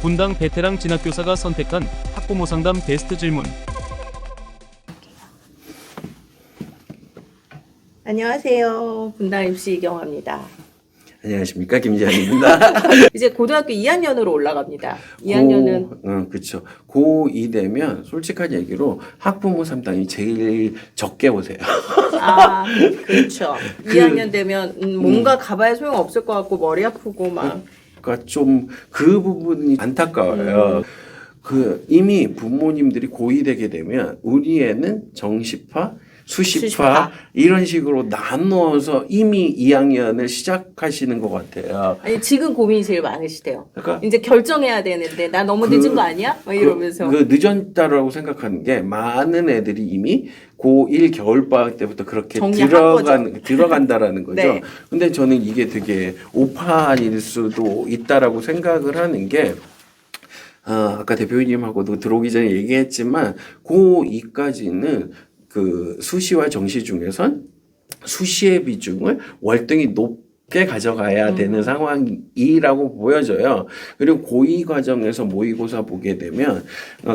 분당 베테랑 진학교사가 선택한 학부모 상담 베스트 질문. 안녕하세요. 분당 MC 이경화입니다. 안녕하십니까, 김지한입니다. 이제 고등학교 2학년으로 올라갑니다. 2학년은 그렇죠. 고2 되면 솔직한 얘기로 학부모 상담이 제일 적게 오세요. 그렇죠. 2학년 되면 뭔가 가봐야 소용 없을 것 같고 머리 아프고 막. 그러니까 좀 그 부분이 안타까워요. 이미 부모님들이 고2 되게 되면 우리 애는 정시파, 수시파 이런 식으로 나누어서 이미 2학년을 시작하시는 것 같아요. 아니 지금 고민이 제일 많으시대요. 그러니까 이제 결정해야 되는데 나 너무 늦은 거 아니야? 막 이러면서. 늦었다라고 생각하는 게 많은 애들이 이미 고1 겨울방학 때부터 그렇게 들어간다라는 거죠. 네. 근데 저는 이게 되게 오판일 수도 있다라고 생각을 하는 게 아까 대표님하고도 들어오기 전에 얘기했지만 고2까지는 그 수시와 정시 중에선 수시의 비중을 월등히 높게 가져가야 되는 상황이라고 보여져요. 그리고 고2 과정에서 모의고사 보게 되면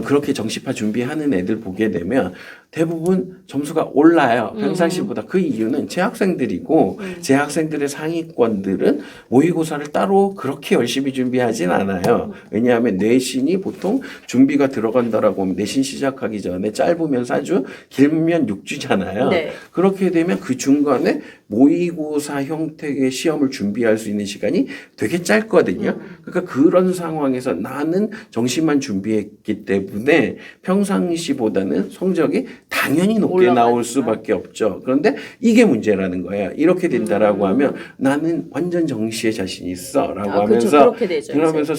그렇게 정시파 준비하는 애들 보게 되면 대부분 점수가 올라요. 평상시보다. 그 이유는 재학생들이고 재학생들의 상위권들은 모의고사를 따로 그렇게 열심히 준비하진 않아요. 왜냐하면 내신이 보통 준비가 들어간다라고 하면 내신 시작하기 전에 짧으면 4주, 길면 6주잖아요. 네. 그렇게 되면 그 중간에 모의고사 형태의 시험을 준비할 수 있는 시간이 되게 짧거든요. 그러니까 그런 상황에서 나는 정시만 준비했기 때문에 평상시보다는 성적이 당연히 높게 나올 수밖에 없죠. 그런데 이게 문제라는 거예요. 이렇게 된다라고 하면 나는 완전 정시에 자신 있어라고 하면서 그렇죠. 그렇게 되죠, 그러면서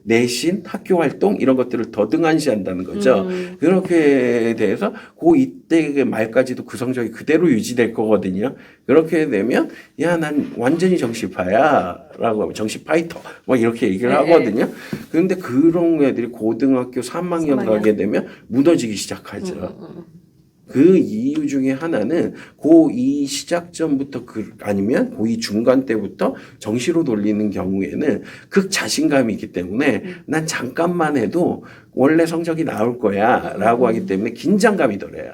내신, 학교 활동 이런 것들을 더 등한시한다는 거죠. 그렇게 돼서 고2 때 말까지도 그 성적이 그대로 유지될 거거든요. 그렇게 되면 야, 난 완전히 정시파야라고 하면 정시 파이터 뭐 이렇게 얘기를 하거든요. 그런데 그런 애들이 고등학교 3학년 가게 되면 무너지기 시작하죠. 그 이유 중에 하나는 고2 시작 전부터 아니면 고2 중간 때부터 정시로 돌리는 경우에는 극 자신감이 있기 때문에 난 잠깐만 해도 원래 성적이 나올 거야 라고 하기 때문에 긴장감이 덜해요.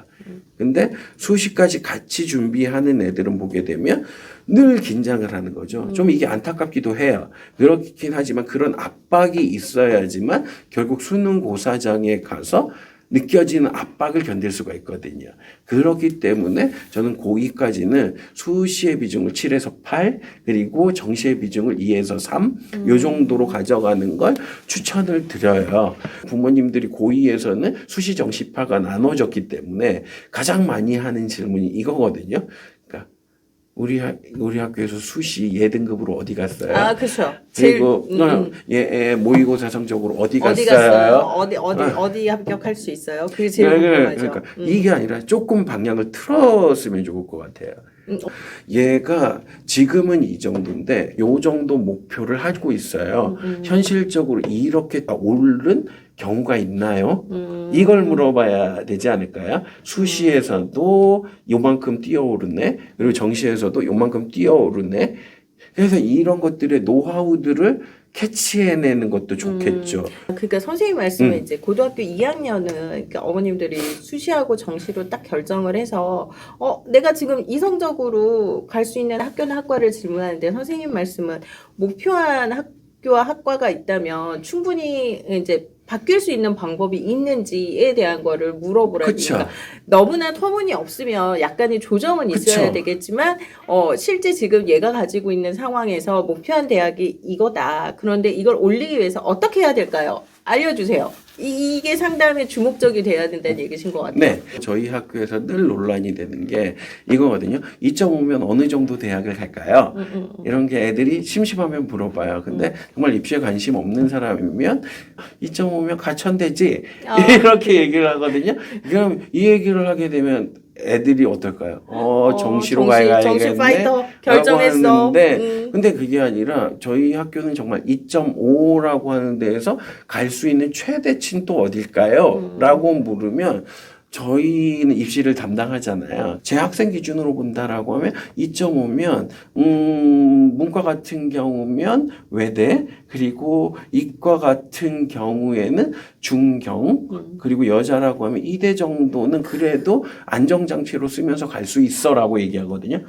근데 수시까지 같이 준비하는 애들은 보게 되면 늘 긴장을 하는 거죠. 좀 이게 안타깝기도 해요. 그렇긴 하지만 그런 압박이 있어야지만 결국 수능고사장에 가서 느껴지는 압박을 견딜 수가 있거든요. 그렇기 때문에 저는 고2까지는 수시의 비중을 7에서 8 그리고 정시의 비중을 2에서 3 요 정도로 가져가는 걸 추천을 드려요. 부모님들이 고2에서는 수시 정시파가 나눠졌기 때문에 가장 많이 하는 질문이 이거거든요. 그러니까 우리 학교에서 수시 예등급으로 어디 갔어요? 그렇죠. 그리고 얘 모의고사 성적으로 어디 갔어요? 어디 합격할 수 있어요? 그게 제일 궁금하죠. 그러니까 이게 아니라 조금 방향을 틀었으면 좋을 것 같아요. 얘가 지금은 이 정도인데 요 정도 목표를 하고 있어요. 현실적으로 이렇게 오른 경우가 있나요? 이걸 물어봐야 되지 않을까요? 수시에서도 요만큼 뛰어오르네. 그리고 정시에서도 요만큼 뛰어오르네. 그래서 이런 것들의 노하우들을 캐치해내는 것도 좋겠죠. 그러니까 선생님 말씀은 이제 고등학교 2학년은 그러니까 어머님들이 수시하고 정시로 딱 결정을 해서 내가 지금 이성적으로 갈 수 있는 학교나 학과를 질문하는데 선생님 말씀은 목표한 학교와 학과가 있다면 충분히 이제 바뀔 수 있는 방법이 있는지에 대한 거를 물어보라니까. 그러니까 너무나 터무니 없으면 약간의 조정은 있어야 되겠지만 실제 지금 얘가 가지고 있는 상황에서 목표한 대학이 이거다. 그런데 이걸 올리기 위해서 어떻게 해야 될까요? 알려주세요. 이게 상담의 주목적이 돼야 된다는 얘기신 것 같아요. 네. 저희 학교에서 늘 논란이 되는 게 이거거든요. 2.5면 어느 정도 대학을 갈까요? 이런 게 애들이 심심하면 물어봐요. 근데 정말 입시에 관심 없는 사람이면 2.5면 가천대지 이렇게 얘기를 하거든요. 그럼 이 얘기를 하게 되면 애들이 어떨까요? 정시로 가야겠네. 정시 파이터 결정했어. 근데 그게 아니라 저희 학교는 정말 2.5라고 하는 데에서 갈 수 있는 최대치는 또 어딜까요? 라고 물으면 저희는 입시를 담당하잖아요. 제 학생 기준으로 본다라고 하면 2.5면 문과 같은 경우면 외대, 그리고 이과 같은 경우에는 중경, 그리고 여자라고 하면 이대 정도는 그래도 안정장치로 쓰면서 갈 수 있어라고 얘기하거든요.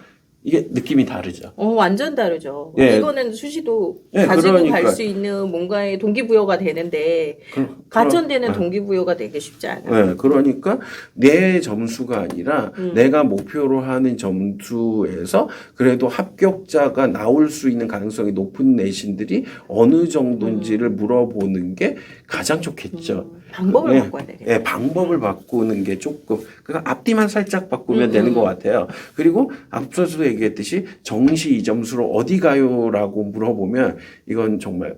이게 느낌이 다르죠. 완전 다르죠. 예. 이거는 수시도 예, 가지고 그러니까요. 갈 수 있는 뭔가의 동기부여가 되는데 가천대는 동기부여가 되기 쉽지 않아요. 네, 그러니까 내 점수가 아니라 내가 목표로 하는 점수에서 그래도 합격자가 나올 수 있는 가능성이 높은 내신들이 어느 정도인지를 물어보는 게 가장 좋겠죠. 방법을 네, 바꿔야 되겠죠. 네, 방법을 바꾸는 게 조금 그러니까 앞뒤만 살짝 바꾸면 되는 것 같아요. 그리고 앞서서도 얘기했듯이 정시 이 점수로 어디 가요라고 물어보면 이건 정말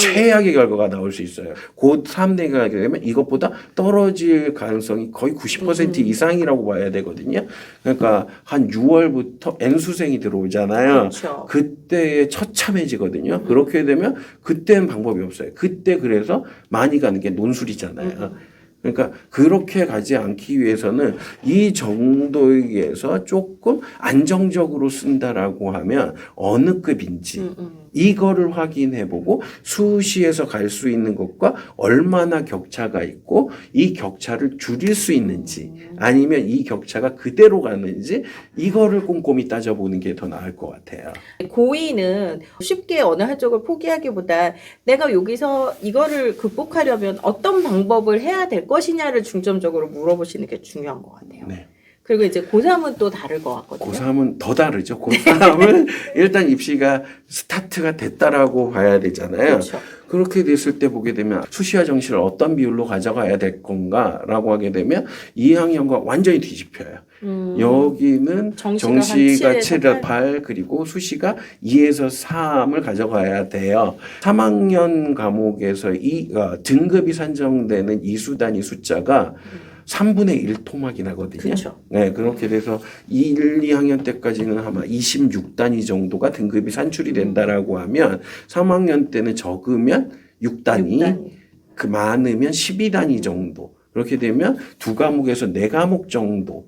최악의 결과가 나올 수 있어요. 곧 3대가 가게 되면 이것보다 떨어질 가능성이 거의 90% 이상이라고 봐야 되거든요. 그러니까 한 6월부터 N수생이 들어오잖아요. 그렇죠. 그때에 처참해지거든요. 그렇게 되면 그때는 방법이 없어요. 그때 그래서 많이 가는 게 논술이잖아요. 그러니까 그렇게 가지 않기 위해서는 이 정도에서 조금 안정적으로 쓴다라고 하면 어느 급인지 이거를 확인해보고 수시에서 갈 수 있는 것과 얼마나 격차가 있고 이 격차를 줄일 수 있는지 아니면 이 격차가 그대로 가는지 이거를 꼼꼼히 따져보는 게 더 나을 것 같아요. 고2는 쉽게 어느 한쪽을 포기하기보다 내가 여기서 이거를 극복하려면 어떤 방법을 해야 될 것이냐를 중점적으로 물어보시는 게 중요한 것 같아요. 네. 그리고 이제 고3은 또 다를 것 같거든요. 고3은 더 다르죠. 고3은 일단 입시가 스타트가 됐다라고 봐야 되잖아요. 그렇죠. 그렇게 됐을 때 보게 되면 수시와 정시를 어떤 비율로 가져가야 될 건가라고 하게 되면 2학년과 완전히 뒤집혀요. 여기는 정시가 7에서 8 그리고 수시가 2에서 3을 가져가야 돼요. 3학년 과목에서 등급이 산정되는 이수단위 숫자가 3분의 1 토막이 나거든요. 그렇죠. 네, 그렇게 돼서 1, 2학년 때까지는 아마 26단위 정도가 등급이 산출이 된다라고 하면 3학년 때는 적으면 6단위, 그 많으면 12단위 정도. 그렇게 되면 두 과목에서 네 과목 정도.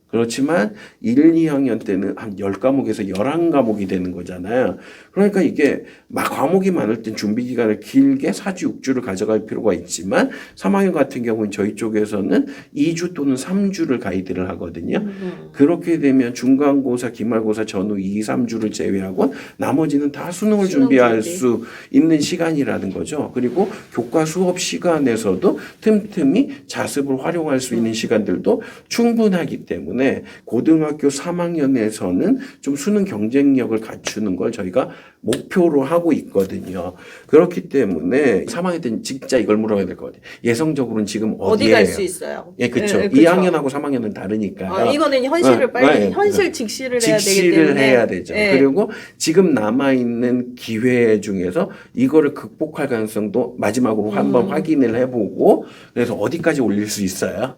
그렇지만 1, 2학년 때는 한 10과목에서 11과목이 되는 거잖아요. 그러니까 이게 막 과목이 많을 땐 준비 기간을 길게 4주, 6주를 가져갈 필요가 있지만 3학년 같은 경우는 저희 쪽에서는 2주 또는 3주를 가이드를 하거든요. 그렇게 되면 중간고사, 기말고사 전후 2, 3주를 제외하고 나머지는 다 수능을 준비할 수 있는 시간이라는 거죠. 그리고 교과 수업 시간에서도 틈틈이 자습을 활용할 수 있는 시간들도 충분하기 때문에 고등학교 3학년에서는 좀 수능 경쟁력을 갖추는 걸 저희가 목표로 하고 있거든요. 그렇기 때문에 3학년 때는 진짜 이걸 물어야 될 것 같아요. 예성적으로는 지금 어디 어디예요? 갈 수 있어요? 예, 그렇죠. 네, 2학년하고 3학년은 다르니까요. 이거는 현실을 빨리 현실 직시를 해야 되기 직시를 때문에 해야 되죠. 네. 그리고 지금 남아 있는 기회 중에서 이거를 극복할 가능성도 마지막으로 한번 확인을 해보고 그래서 어디까지 올릴 수 있어요?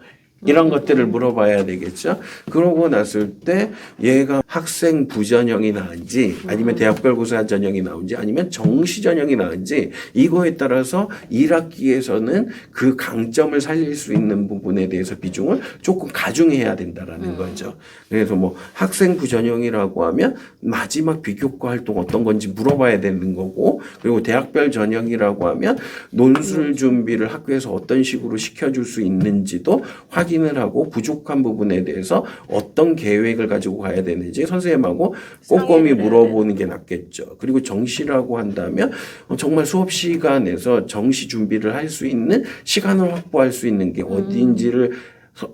이런 것들을 물어봐야 되겠죠. 그러고 났을 때 얘가 학생 부전형이 나은지 아니면 대학별고사 전형이 나은지 아니면 정시 전형이 나은지 이거에 따라서 1학기에서는 그 강점을 살릴 수 있는 부분에 대해서 비중을 조금 가중해야 된다라는 거죠. 그래서 뭐 학생 부전형이라고 하면 마지막 비교과 활동 어떤 건지 물어봐야 되는 거고 그리고 대학별 전형이라고 하면 논술 준비를 학교에서 어떤 식으로 시켜줄 수 있는지도 확인을 하고 부족한 부분에 대해서 어떤 계획을 가지고 가야 되는지 선생님하고 꼼꼼히 물어보는 게 낫겠죠. 그리고 정시라고 한다면 정말 수업 시간에서 정시 준비를 할 수 있는 시간을 확보할 수 있는 게 어디인지를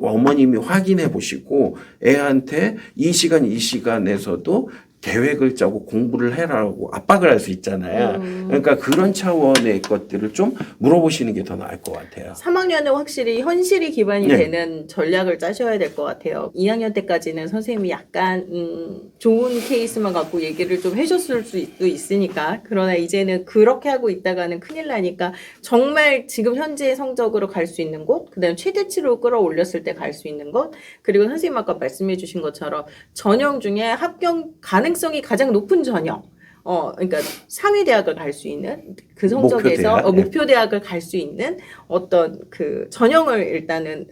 어머님이 확인해 보시고 애한테 이 시간에서도 계획을 짜고 공부를 해라고 압박을 할 수 있잖아요. 그러니까 그런 차원의 것들을 좀 물어보시는 게 더 나을 것 같아요. 3학년은 확실히 현실이 기반이 네. 되는 전략을 짜셔야 될 것 같아요. 2학년 때까지는 선생님이 약간 좋은 케이스만 갖고 얘기를 좀 해줬을 수도 있으니까 그러나 이제는 그렇게 하고 있다가는 큰일 나니까 정말 지금 현재의 성적으로 갈 수 있는 곳 그다음에 최대치로 끌어올렸을 때 갈 수 있는 곳 그리고 선생님 아까 말씀해 주신 것처럼 전형 중에 합격 가능성이 가장 높은 전형 그러니까 상위 대학을 갈 수 있는 그 성적에서 목표 대학을 갈 수 있는 어떤 그 전형을 일단은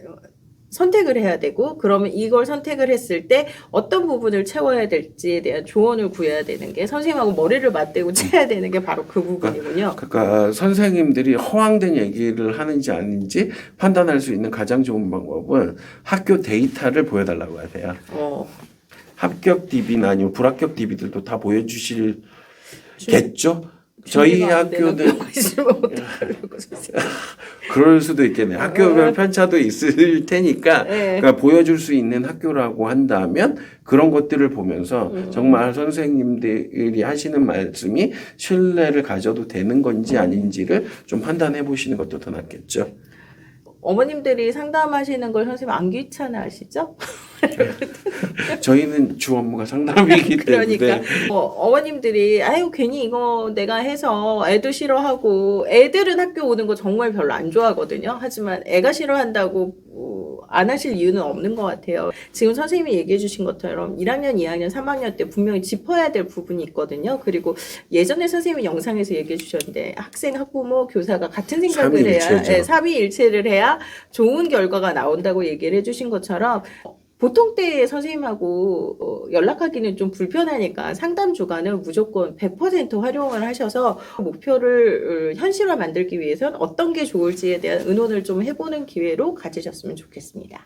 선택을 해야 되고 그러면 이걸 선택을 했을 때 어떤 부분을 채워야 될지에 대한 조언을 구해야 되는 게 선생님하고 머리를 맞대고 채야 되는 게 바로 그 부분이군요. 그러니까 선생님들이 허황된 얘기를 하는지 아닌지 판단할 수 있는 가장 좋은 방법은 학교 데이터를 보여달라고 하세요. 합격 DB나 아니면 불합격 DB들도 다 보여주시겠죠? 저희 학교는 그럴 수도 있겠네요. 학교별 편차도 있을 테니까 그러니까 보여줄 수 있는 학교라고 한다면 그런 것들을 보면서 정말 선생님들이 하시는 말씀이 신뢰를 가져도 되는 건지 아닌지를 좀 판단해 보시는 것도 더 낫겠죠. 어머님들이 상담하시는 걸 선생님 안 귀찮아하시죠? 저희는 주 업무가 상담이기 때문에 그러니까 어머님들이 아유 괜히 이거 내가 해서 애도 싫어하고 애들은 학교 오는 거 정말 별로 안 좋아하거든요. 하지만 애가 싫어한다고 안 하실 이유는 없는 것 같아요. 지금 선생님이 얘기해 주신 것처럼 1학년, 2학년, 3학년 때 분명히 짚어야 될 부분이 있거든요. 그리고 예전에 선생님이 영상에서 얘기해 주셨는데 학생, 학부모, 교사가 같은 생각을 해야 삼위일체를 해야 좋은 결과가 나온다고 얘기를 해 주신 것처럼 보통 때 선생님하고 연락하기는 좀 불편하니까 상담 주간은 무조건 100% 활용을 하셔서 목표를 현실화 만들기 위해서는 어떤 게 좋을지에 대한 의논을 좀 해보는 기회로 가지셨으면 좋겠습니다.